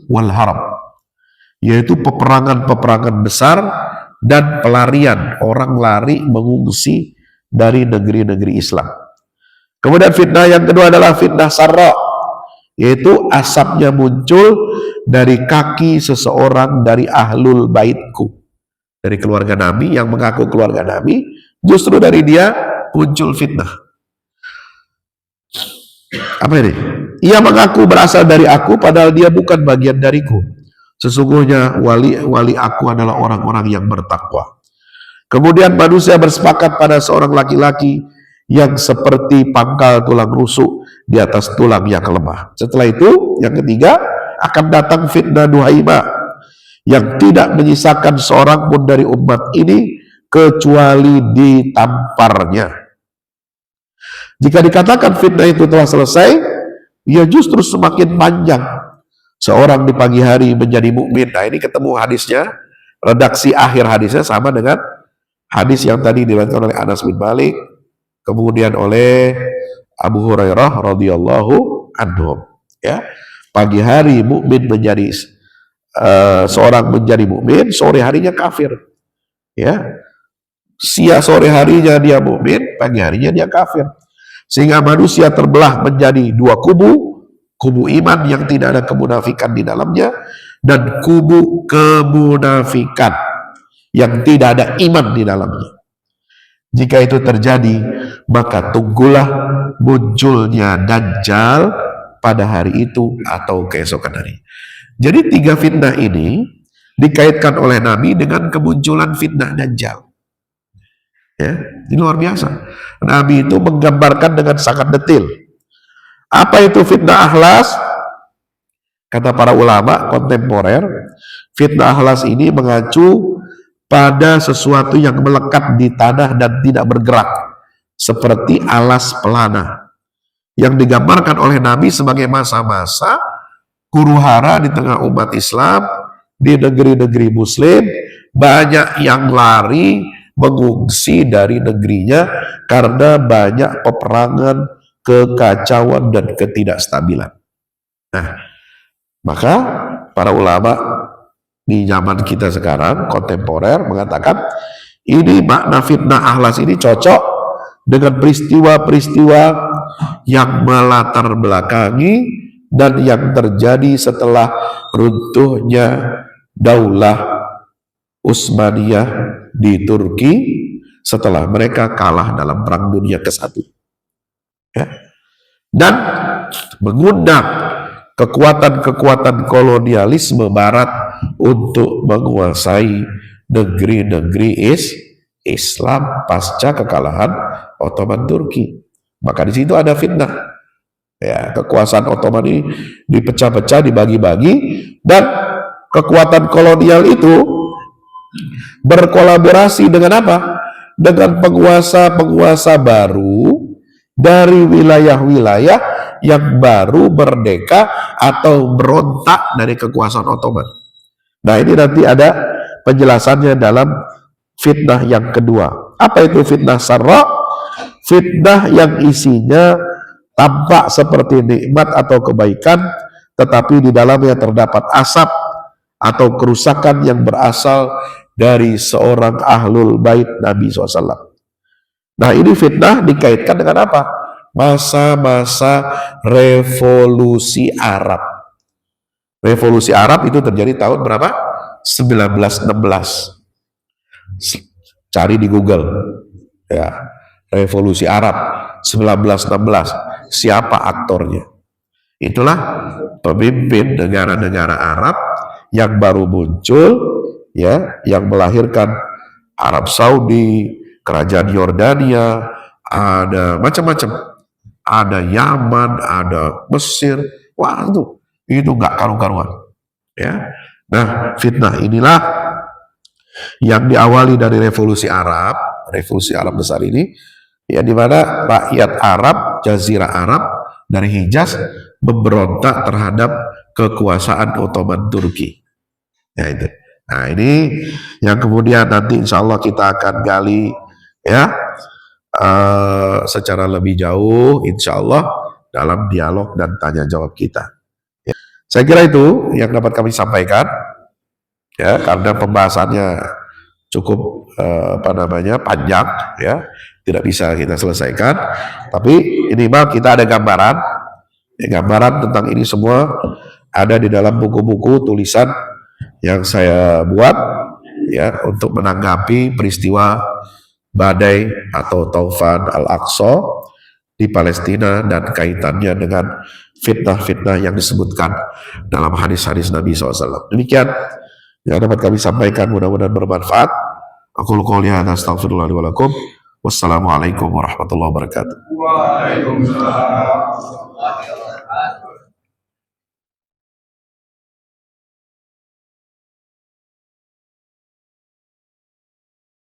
wal harab, yaitu peperangan-peperangan besar dan pelarian, orang lari mengungsi dari negeri-negeri Islam. Kemudian fitnah yang kedua adalah fitnah sarra, yaitu asapnya muncul dari kaki seseorang dari ahlul baitku, dari keluarga Nabi yang mengaku keluarga Nabi, justru dari dia muncul fitnah. Apa ini? Ia mengaku berasal dari aku padahal dia bukan bagian dariku. Sesungguhnya wali aku adalah orang-orang yang bertakwa. Kemudian manusia bersepakat pada seorang laki-laki yang seperti pangkal tulang rusuk di atas tulang yang lemah. Setelah itu, yang ketiga, akan datang fitnah Nuhaimah yang tidak menyisakan seorang pun dari umat ini kecuali ditamparnya. Jika dikatakan fitnah itu telah selesai, ia justru semakin panjang. Seorang di pagi hari menjadi mukmin. Nah, ini ketemu hadisnya, redaksi akhir hadisnya sama dengan hadis yang tadi diriwayatkan oleh Anas bin Malik, kemudian oleh Abu Hurairah radhiyallahu anhum. Ya, pagi hari mukmin menjadi seorang menjadi mukmin, sore harinya kafir. Ya, sore harinya dia mukmin, pagi harinya dia kafir. Sehingga manusia terbelah menjadi dua kubu, kubu iman yang tidak ada kemunafikan di dalamnya, dan kubu kemunafikan yang tidak ada iman di dalamnya. Jika itu terjadi, maka tunggulah munculnya Dajjal pada hari itu atau keesokan hari. Jadi 3 fitnah ini dikaitkan oleh Nabi dengan kemunculan fitnah Dajjal. Ya, ini luar biasa. Nabi itu menggambarkan dengan sangat detail. Apa itu fitnah akhlas? Kata para ulama kontemporer, fitnah akhlas ini mengacu pada sesuatu yang melekat di tanah dan tidak bergerak, seperti alas pelana, yang digambarkan oleh Nabi sebagai masa-masa huru-hara di tengah umat Islam, di negeri-negeri Muslim, banyak yang lari mengungsi dari negerinya karena banyak peperangan, kekacauan, dan ketidakstabilan. Nah, maka para ulama di zaman kita sekarang kontemporer mengatakan ini makna fitnah akhlas ini cocok dengan peristiwa-peristiwa yang melatar belakangi dan yang terjadi setelah runtuhnya Daulah Utsmaniyah di Turki setelah mereka kalah dalam Perang Dunia ke-1. Ya. Dan mengundang kekuatan-kekuatan kolonialisme Barat untuk menguasai negeri-negeri Islam pasca kekalahan Ottoman Turki. Maka di situ ada fitnah. Ya, kekuasaan Ottoman ini dipecah-pecah, dibagi-bagi, dan kekuatan kolonial itu berkolaborasi dengan apa? Dengan penguasa-penguasa baru dari wilayah-wilayah yang baru merdeka atau berontak dari kekuasaan Ottoman. Nah, ini nanti ada penjelasannya dalam fitnah yang kedua. Apa itu fitnah sarra? Fitnah yang isinya tampak seperti nikmat atau kebaikan, tetapi di dalamnya terdapat asap atau kerusakan yang berasal dari seorang ahlul bait Nabi SAW. Nah, ini fitnah dikaitkan dengan apa? Masa-masa revolusi Arab. Revolusi Arab itu terjadi tahun berapa? 1916. Cari di Google. Ya, revolusi Arab 1916. Siapa aktornya? Itulah pemimpin negara-negara Arab yang baru muncul, ya, yang melahirkan Arab Saudi, kerajaan Yordania, ada macam-macam, ada Yaman, ada Mesir. Wah, itu nggak karu-karuan, ya. Nah, fitnah inilah yang diawali dari revolusi Arab besar ini, ya di mana rakyat Arab, Jazirah Arab dari Hijaz memberontak terhadap kekuasaan Ottoman Turki. Ya itu. Nah ini yang kemudian nanti insya Allah kita akan gali ya secara lebih jauh insya Allah dalam dialog dan tanya jawab kita. Ya. Saya kira itu yang dapat kami sampaikan ya karena pembahasannya cukup panjang ya tidak bisa kita selesaikan tapi minimal kita ada gambaran tentang ini semua ada di dalam buku-buku tulisan yang saya buat ya untuk menanggapi peristiwa badai atau taufan Al-Aqsa di Palestina dan kaitannya dengan fitnah-fitnah yang disebutkan dalam hadis-hadis Nabi SAW. Demikian yang dapat kami sampaikan, mudah-mudahan bermanfaat. Aqulu qouli hadza astaghfirullah li wa lakum. Wassalamualaikum warahmatullahi wabarakatuh. Waalaikumsalam.